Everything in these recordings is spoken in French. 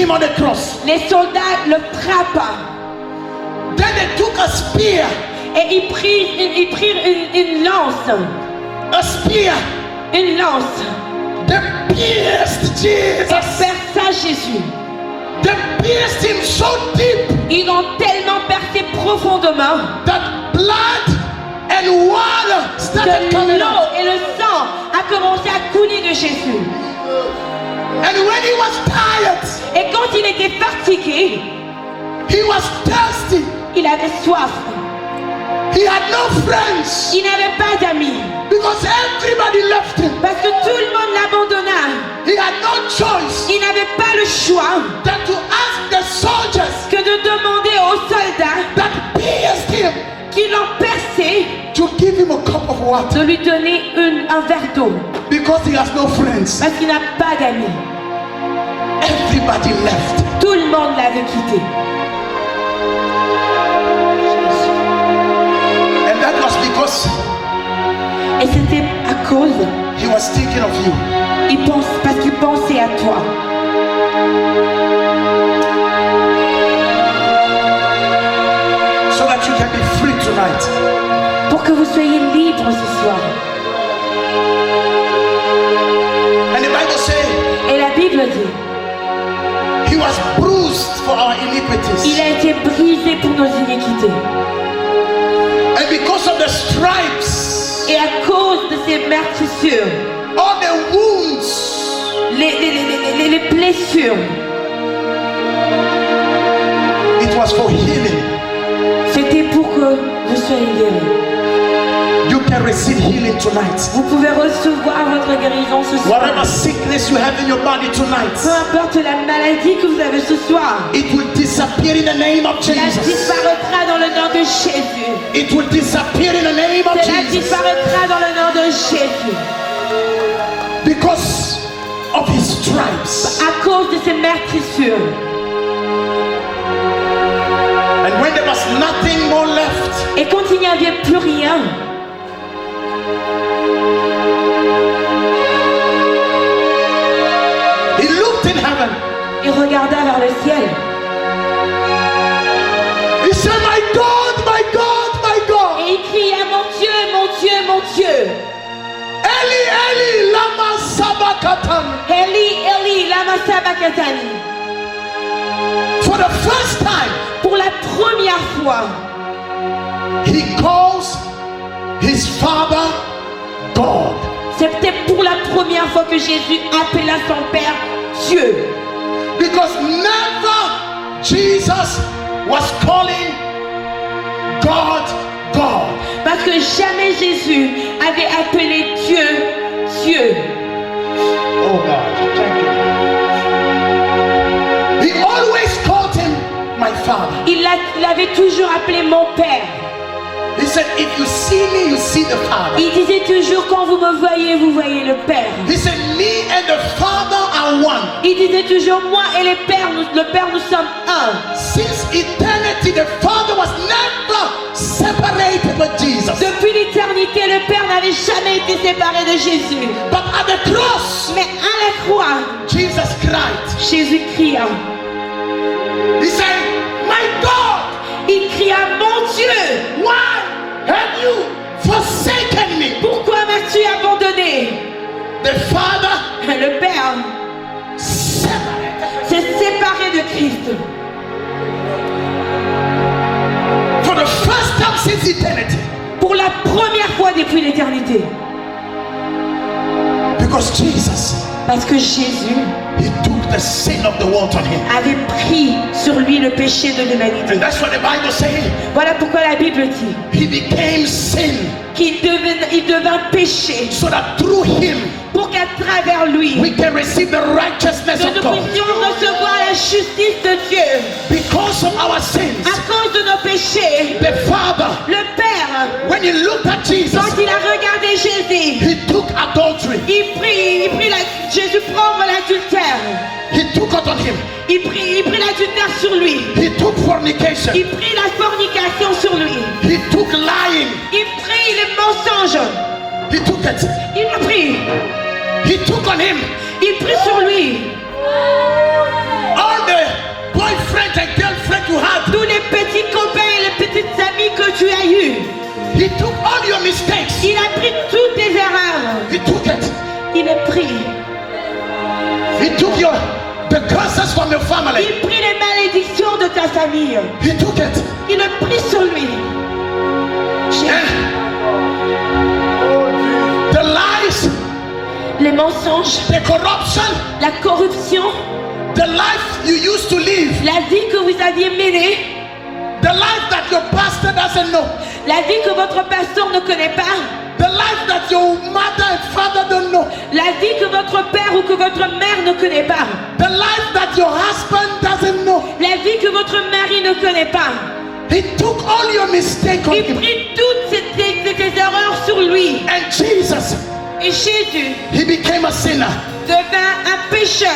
him on the cross. Les soldats le frappent. Then they took a spear. Et ils prirent une lance. A spear. Une lance. They pierced Jesus. Et perça Jésus. They pierced him so deep. Ils l'ont tellement percé profondément That blood and water started que coming l'eau out. et le sang a commencé à couler de Jésus. And when he was tired, Et quand il était fatigué, he was thirsty. il avait soif. He had no friends Il n'avait pas d'amis. because everybody left him. Parce que tout le monde l'abandonna. He had no choice Il n'avait pas le choix than to ask the soldiers que de demander aux soldats that pierced him qui l'ont percé to give him a cup of water de lui donner un verre d'eau. because he has no friends. Parce qu'il n'a pas d'amis. Everybody left. Tout le monde l'avait quitté. And that was because Et c'était à cause, he was thinking of you. parce qu'il pensait à toi. So that you can be free tonight. Pour que vous soyez libres ce soir. And the Bible says Et la Bible dit, he was bruised for our iniquities. il a été brisé pour nos iniquités. And because of the stripes, Et à cause de ces meurtrissures, all the wounds, les blessures, it was for healing. c'était pour que vous soyez guéris. You can receive healing tonight. Vous pouvez recevoir votre guérison ce soir. Whatever sickness you have in your body tonight, Peu importe la maladie que vous avez ce soir, it will disappear in the name of cela Jesus. disparaîtra dans le nom de Jésus. It will disappear in the name of Cela Jesus. disparaîtra dans le nom de Jésus. Because of his stripes. À cause de ces meurtrissures. And when there was nothing more left, Et quand il n'y avait plus rien, he looked in heaven. il regarda vers le ciel. He said, my God, my God, my God. Et il cria, mon Dieu, mon Dieu, mon Dieu. Eli, Eli, lama sabachthani. Eli, Eli, lama sabachthani. For the first time, Pour la première fois, he calls his father God. c'était pour la première fois que Jésus appela son Père Dieu. Because never Jesus was calling God God. Parce que jamais Jésus avait appelé Dieu Dieu. Oh God, thank you. He always called him my father. Il l'avait toujours appelé mon Père. He said, if you see me, you see the Father. Il disait toujours, quand vous me voyez, vous voyez le Père. He said, me and the Father are one. Il disait toujours, moi et le Père, nous sommes un. Since eternity, the Father was never separated with Jesus. Depuis l'éternité, le Père n'avait jamais été séparé de Jésus. But at the cross, Mais à la croix, Jesus cried. Jésus cria. He said, my God, Il cria, mon Dieu, why have you forsaken me? pourquoi m'as-tu abandonné? The Father Le Père separated s'est séparé de Christ. for the first time since eternity. Pour la première fois depuis l'éternité. Because Jesus, Parce que Jésus he took the sin of the world on him. avait pris sur lui le péché de l'humanité. And that's what the Bible says. Voilà pourquoi la Bible dit He became sin qu'il devint péché so that through him pour qu'à travers lui, we can receive the righteousness nous of God. puissions recevoir la justice de Dieu. Because of our sins, À cause de nos péchés, the Father, le Père, when he looked at Jesus, quand il a regardé Jésus, he took adultery. Jésus prend l'adultère. He took it on him. Il prit l'adultère sur lui. He took fornication. Il prit la fornication sur lui. He took lying. Il prit les mensonges. He took it. Il l'a pris. He took on him Il prit sur lui. all the boyfriends and girlfriends you had. tous les petits copains et les petites amies que tu as eues. He took all your mistakes. Il a pris toutes tes erreurs. He took it. Il a pris. He took the curses from your family. Il prit les malédictions de ta famille. He took it. Il a pris sur lui. The lies, Les mensonges, the corruption, la corruption, the life you used to live, la vie que vous aviez menée, the life that your pastor doesn't know, la vie que votre pasteur ne connaît pas, the life that your mother and father don't know, la vie que votre père ou que votre mère ne connaît pas, the life that your husband doesn't know. la vie que votre mari ne connaît pas. He took all your mistakes on Il him. prit toutes ces erreurs sur lui. And Jesus, Et Jésus he became a sinner. devint un pécheur.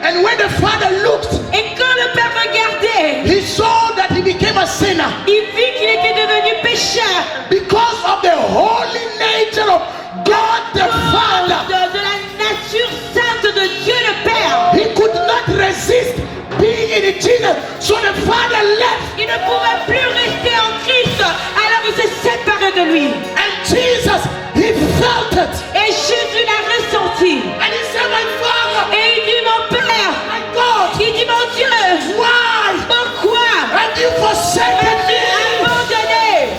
And when the father looked, Et quand le père regardait, he saw that he became a sinner il vit qu'il était devenu pécheur. because of the holy nature of God the Father. De la nature sainte de Dieu le Père. He could not resist being in Jesus. So the father left. Il ne pouvait plus rester en Christ. Alors il s'est séparé de lui. And Jesus, he felt it. Et Jésus l'a ressenti. And he said, my Father, Et il dit, mon Père, my God, il dit, mon Dieu, why pourquoi have you forsaken me? abandonné?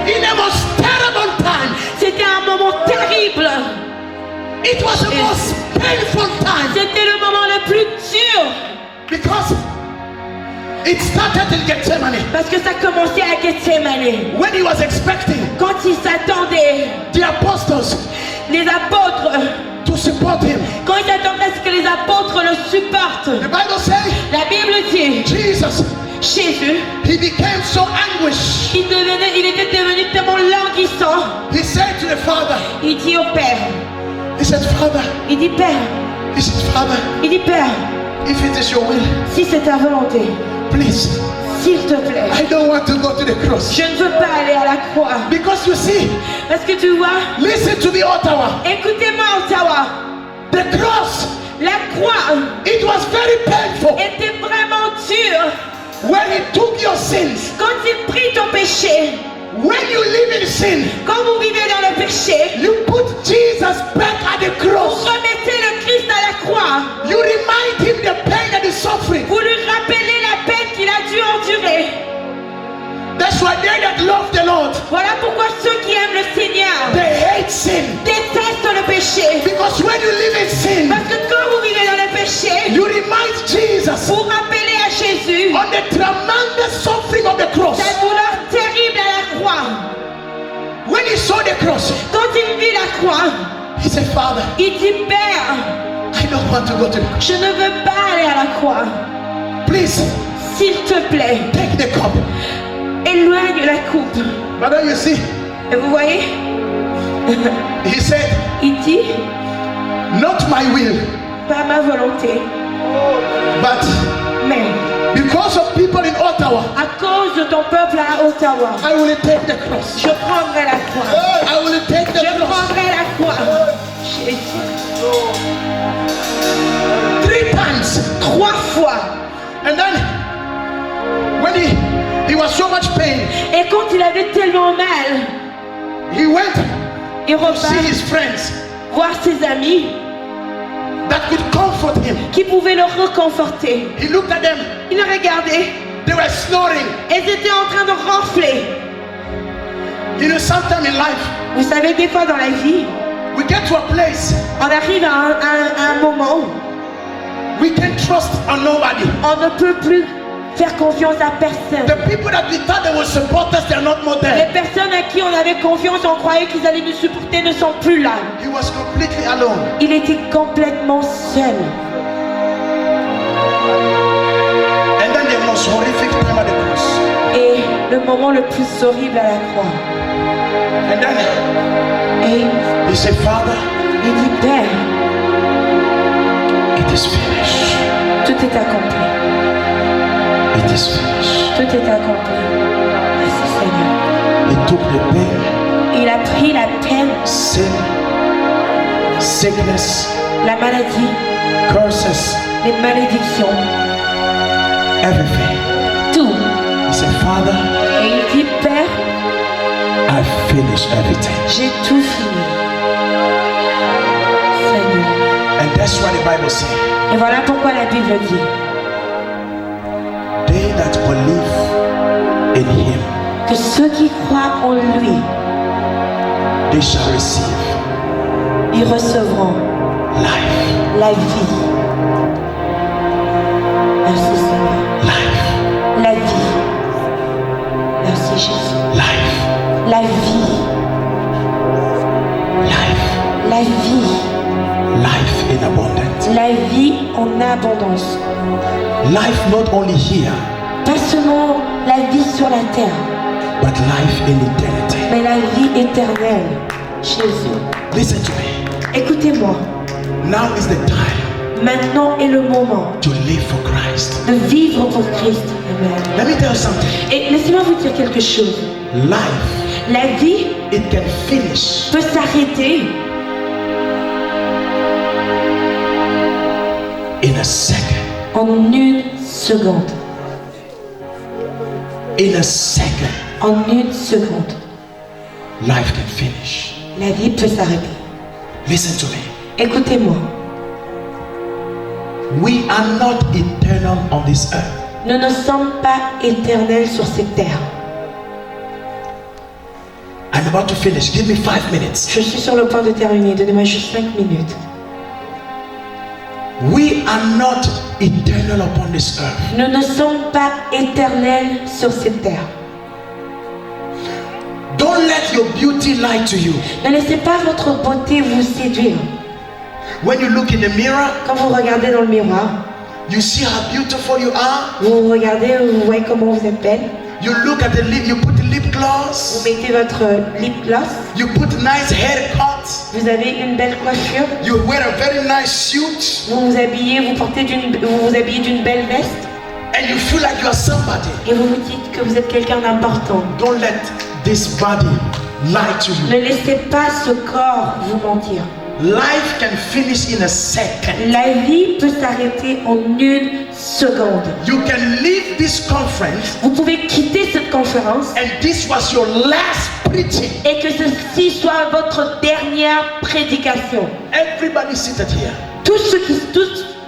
In the most terrible time. C'était un moment terrible. It was the most painful time C'était le moment le plus dur. because it started in Gethsemane Parce que ça commençait à Gethsemane. when he was expecting Quand il s'attendait, the apostles les apôtres, to support him. quand il s'attendait à ce que les apôtres le supportent, The Bible says la Bible dit, Jesus, Jésus, he became so anguished. il était devenu tellement languissant. He said to the Father, Il dit au Père, he said, Father, il dit Père, he said, Father, il dit Père, if it is your will, si c'est ta volonté, please, s'il te plaît, I don't want to go to the cross. je ne veux pas aller à la croix. Because you see, Parce que tu vois, listen to me, Ottawa. écoutez-moi Ottawa, The cross, la croix it was very painful était vraiment dure. when he took your sins. Quand il prit ton péché, When you live in sin, quand vous vivez dans le péché, you put Jesus back at the vous cross. remettez le Christ à la croix. You remind him the pain and the suffering. Vous lui rappelez la peine qu'il a dû endurer. That's why they that love the Lord, Voilà pourquoi ceux qui aiment le Seigneur they hate sin. détestent le péché. Because when you live in sin, Parce que quand vous vivez dans le péché, you remind Jesus vous rappelez à Jésus on the tremendous suffering of the cross. la douleur terrible à la croix. When he saw the cross, Quand il vit la croix, he said, Father, il dit Père, I don't want to go to the cross. je ne veux pas aller à la croix. Please, S'il te plaît, take the cup. éloigne la coupe. But then you see, Et vous voyez, he said, il dit, not my will, pas ma volonté, but mais because of people in Ottawa, à cause de ton peuple à Ottawa, I will take the cross. je prendrai la croix. I will take the Je cross. prendrai la croix. Jésus. 3 times. 3 fois. And then, when he was so much pain, Et quand il avait tellement mal, he went il to see repart his friends voir ses amis that could comfort him. qui pouvaient le réconforter. He looked at them. Il le regardait They were snoring. et ils étaient en train de ronfler. You know, sometimes in life, Vous savez, des fois dans la vie, we get to a place on arrive à un moment où we can trust on nobody. on ne peut plus faire confiance à personne. The people that we thought they would support us, they're not more Les there. personnes à qui on avait confiance, on croyait qu'ils allaient nous supporter, ne sont plus là. He was completely alone. Il était complètement seul. And then the most horrific time at the cross. Et le moment le plus horrible à la croix. And then Et he said, Father, il dit, Père, it is finished. tout est accompli. It is finished. Tout est accompli. Merci Seigneur. He took the pain, Il a pris la peine, sin, sickness, la maladie, curses, les malédictions, everything. tout. He said, Father, Et il dit, Père, I've finished everything. j'ai tout fini. Seigneur. And that's what the Bible says. Et voilà pourquoi la Bible dit, They that believe in him, que ceux qui croient en lui, they shall receive ils recevront life. la vie. Merci Seigneur. Life. La vie. Merci Jésus. Life. La vie. Life. La vie. Life in abundance. La vie en abondance. Life not only here, Pas seulement la vie sur la terre, but life in eternity. mais la vie éternelle. Jésus. Listen to me. Écoutez-moi. Now is the time Maintenant est le moment to live for Christ. de vivre pour Christ. Amen. Let me tell you something. Et laissez-moi vous dire quelque chose. Life, La vie it can finish peut s'arrêter in a second. en une seconde. In a second, En une seconde. life can finish. La vie peut s'arrêter. Listen to me. Écoutez-moi. We are not eternal on this earth. Nous ne sommes pas éternels sur cette terre. I'm about to finish. Give me 5 minutes. Je suis sur le point de terminer. Donnez-moi juste 5 minutes. We are not eternal upon this earth. Nous ne sommes pas éternels sur cette terre. Don't let your beauty lie to you. Ne laissez pas votre beauté vous séduire. When you look in the mirror, Quand vous regardez dans le miroir, you see how beautiful you are. vous regardez, vous voyez comment vous êtes belle. You look at the lip, you put the lip Vous gloss. mettez votre lip gloss. You put nice haircut. Vous avez une belle coiffure. You wear a very nice suit. Vous vous habillez, vous vous habillez d'une belle veste. And you feel like you are somebody. Et vous vous dites que vous êtes quelqu'un d'important. Don't let this body lie to you. Ne laissez pas ce corps vous mentir. Life can finish in a second. La vie peut s'arrêter en une seconde. You can leave this conference Vous pouvez quitter cette conférence and this was your last preaching. et que ceci soit votre dernière prédication. Everybody seated here.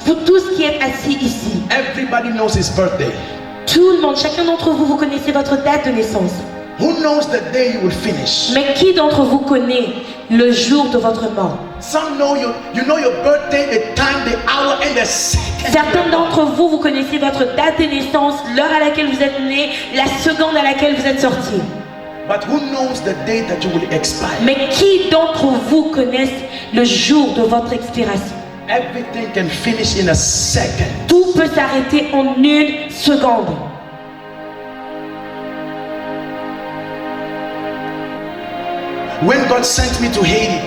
Vous tous qui êtes assis ici, Everybody knows his birthday. tout le monde, chacun d'entre vous, vous connaissez votre date de naissance. Who knows the day you will finish? Mais qui d'entre vous connaît le jour de votre mort? Some know you know your birthday, the time, the hour, and the second. Certains d'entre vous, vous connaissez votre date de naissance, l'heure à laquelle vous êtes né, la seconde à laquelle vous êtes sorti. But who knows the day that you will expire? Mais qui d'entre vous connaissent le jour de votre expiration? Everything can finish in a second. Tout peut s'arrêter en une seconde. When God sent me to Haiti,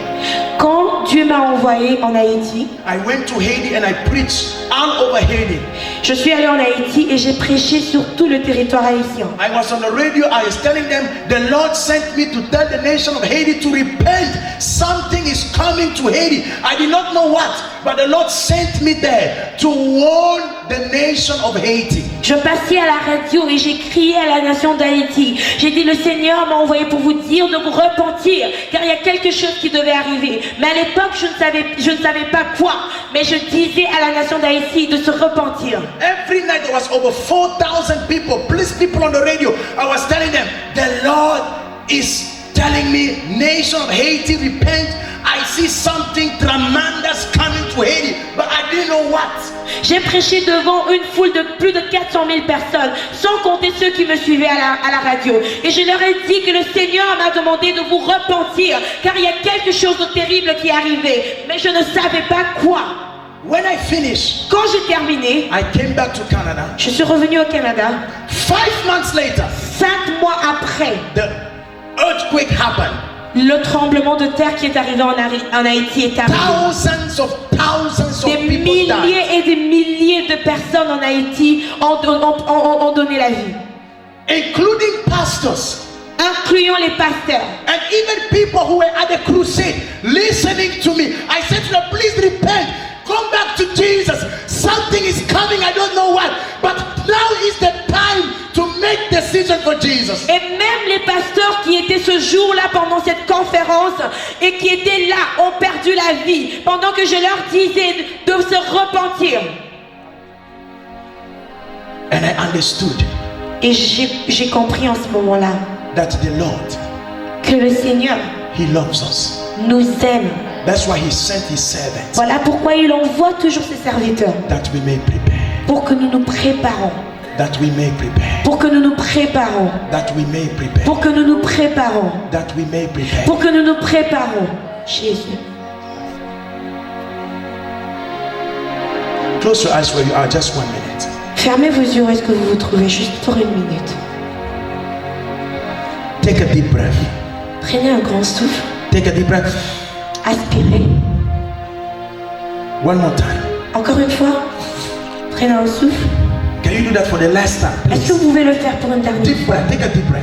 Quand Dieu m'a envoyé en Haïti, I went to Haiti and I preached all over Haiti. je suis allée en Haïti et j'ai prêché sur tout le territoire haïtien. I was on the radio, I was telling them, the Lord sent me to tell the nation of Haiti to repent. Something is coming to Haiti. I did not know what, but the Lord sent me there to warn the nation of Haiti. Je passais à la radio et j'ai crié à la nation d'Haïti. J'ai dit, le Seigneur m'a envoyé pour vous dire de vous repentir, car il y a quelque chose qui devait arriver. Mais à l'époque, je ne savais pas quoi. Mais je disais à la nation d'Haïti de se repentir. Every night there was over 4,000 people. Please, people on the radio, I was telling them, the Lord is telling me, nation of Haiti, repent. I see something tremendous coming to Haiti, but I didn't know what. J'ai prêché devant une foule de plus de 400 000 personnes, sans compter ceux qui me suivaient à la radio. Et je leur ai dit que le Seigneur m'a demandé de vous repentir, car il y a quelque chose de terrible qui est arrivé. Mais je ne savais pas quoi. When I finished, Quand j'ai terminé, I came back to Canada. je suis revenue au Canada. 5 months later, 5 mois après, the earthquake happened. le tremblement de terre qui est arrivé en Haïti est arrivé. Thousands of Des people milliers died, et des milliers de personnes en Haïti ont donné la vie, including pastors incluant les pasteurs. and even people who were at the crusade listening to me. I said to them, please repent. to Jesus. Something is coming, I don't know what, but now is the time to make decision for Jesus. Et même les pasteurs qui étaient ce jour-là pendant cette conférence et qui étaient là ont perdu la vie pendant que je leur disais de se repentir. And I understood Et j'ai compris en ce moment-là that the Lord, que le Seigneur He loves us. nous aime. That's why He sent His servants, Voilà pourquoi il envoie toujours ses serviteurs, that we may prepare, pour que nous nous préparons, that we may prepare, pour que nous nous préparons, that we may prepare, pour que nous nous préparons, that we may prepare. pour que nous nous préparons. Jésus. Close your eyes where you are, just 1 minute. Fermez vos yeux où est-ce que vous vous trouvez, juste pour 1 minute. Take a deep breath. Prenez un grand souffle, Take a deep breath. aspirez. One more time. Encore une fois, prenez un souffle. Can you do that for the last time, Est-ce que please? vous pouvez le faire pour une dernière Deep fois? breath. Take a deep breath.